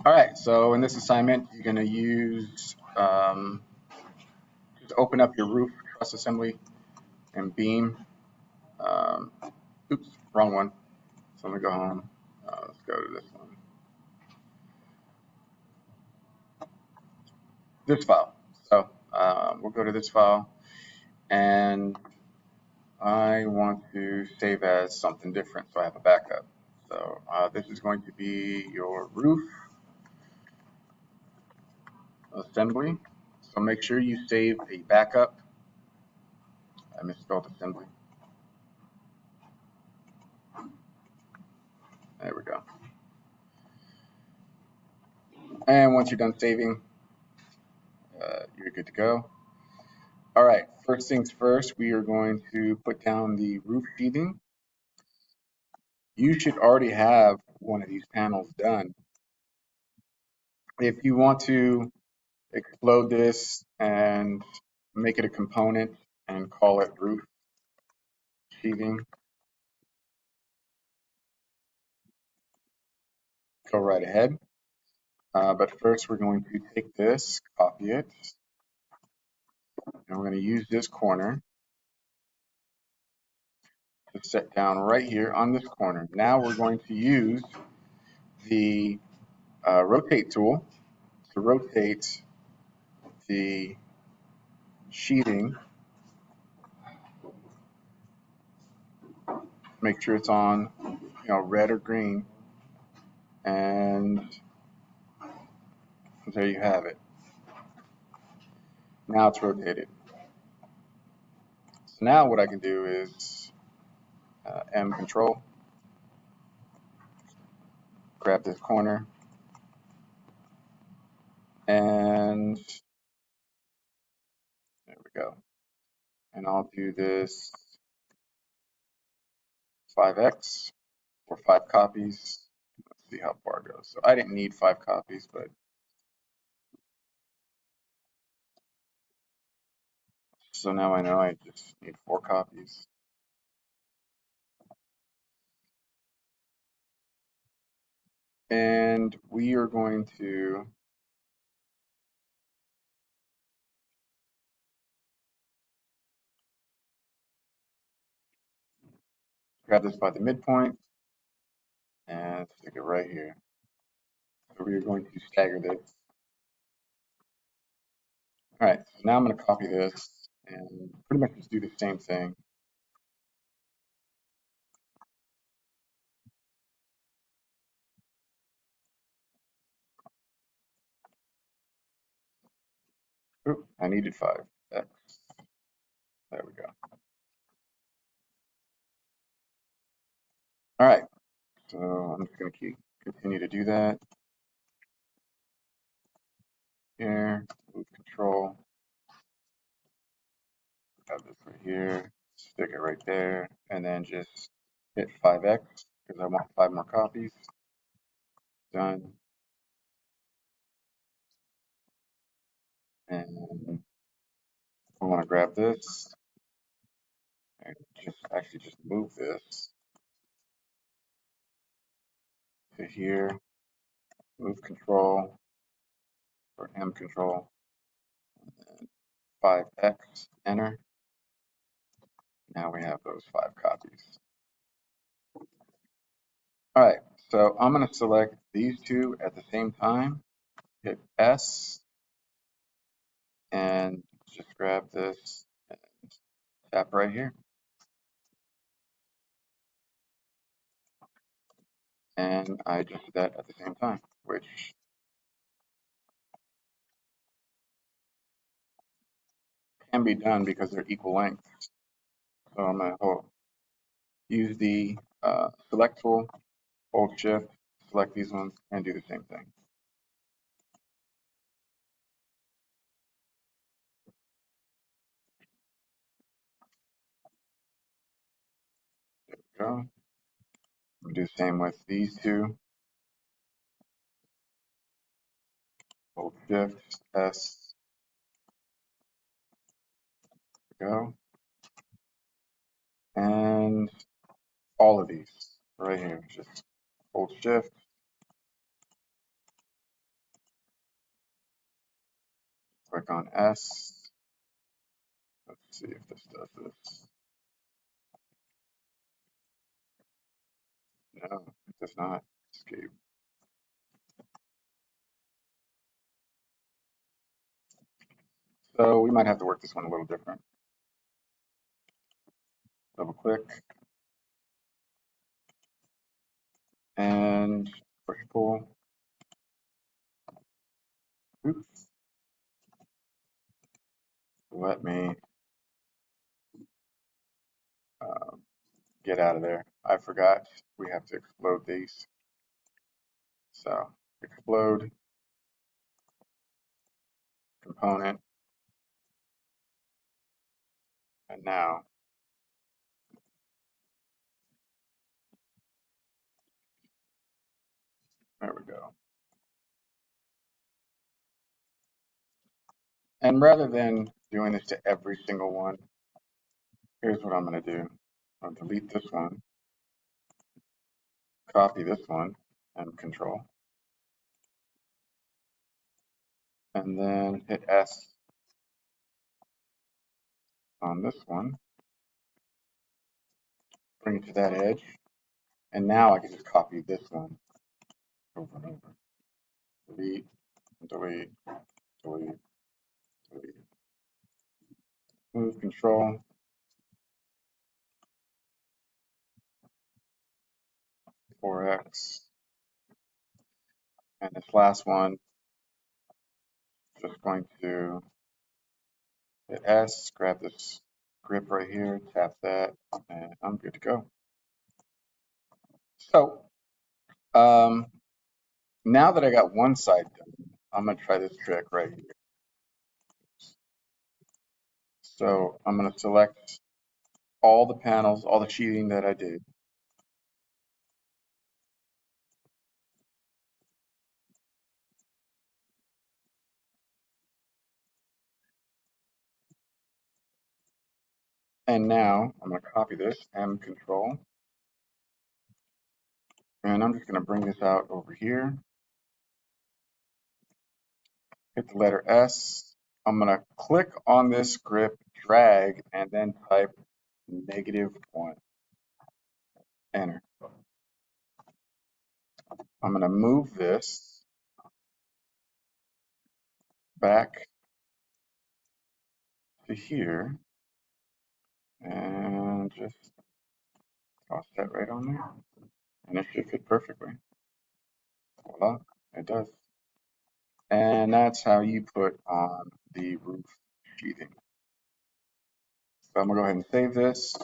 All right, so in this assignment, you're going to use, just open up your roof truss assembly and beam. Um, Oops, wrong one. So I'm going to go home. Let's go to this one. This file. So we'll go to this file, and I want to save as something different so I have a backup. So this is going to be your roof assembly. So make sure you save a backup. I misspelled assembly. There we go. And once you're done saving, you're good to go. All right, first things first, we are going to put down the roof sheathing. You should already have one of these panels done. If you want to explode this and make it a component and call it roof sheathing, go right ahead. But first we're going to take this, copy it, and we're going to use this corner to set down right here on this corner. Now we're going to use the rotate tool to rotate the sheathing. Make sure it's on, red or green, and there you have it. Now it's rotated. So now what I can do is M control, grab this corner, and there we go. And I'll do this 5x for 5 copies. Let's see how far it goes. So I didn't need 5 copies, but so now I know I just need 4 copies. And we are going to grab this by the midpoint and stick it right here. So we are going to stagger this. All right, so now I'm going to copy this and pretty much just do the same thing. Oop, I needed 5x. There we go. All right, so I'm just going to continue to do that. Here, move control, have this right here, stick it right there, and then just hit 5x because I want 5 more copies. Done. And I want to grab this and just move this to here, move control or M control, and 5x, enter. Now we have those 5 copies. All right, so I'm going to select these 2 at the same time, hit S, and just grab this and tap right here. And I just did that at the same time, which can be done because they're equal lengths. So I'm going to use the select tool, hold shift, select these ones, and do the same thing. There we go. We'll do the same with these 2. Hold shift, S, there we go. And all of these right here, just hold shift, Click on S. Let's see if this does this. No, it does not. Escape. So we might have to work this one a little different. Double click and push pull. Oops. Let me get out of there. I forgot we have to explode these. So explode component. And now there we go. And rather than doing this to every single one, here's what I'm going to do. I'll delete this one, copy this one, and control. And then hit S on this one, bring it to that edge. And now I can just copy this one over and over. Delete, delete, delete, delete. Move control. $4X. And this last one, just going to hit S, grab this grip right here, tap that, and I'm good to go. So now that I got one side done, I'm going to try this trick right here. So I'm going to select all the panels, all the sheathing that I did. And now I'm going to copy this, M control. And I'm just going to bring this out over here. Hit the letter S. I'm going to click on this grip, drag, and then type -1. Enter. I'm going to move this back to here and just toss that right on there. And it should fit perfectly. Voila, it does. And that's how you put on the roof sheathing. So I'm going to go ahead and save this.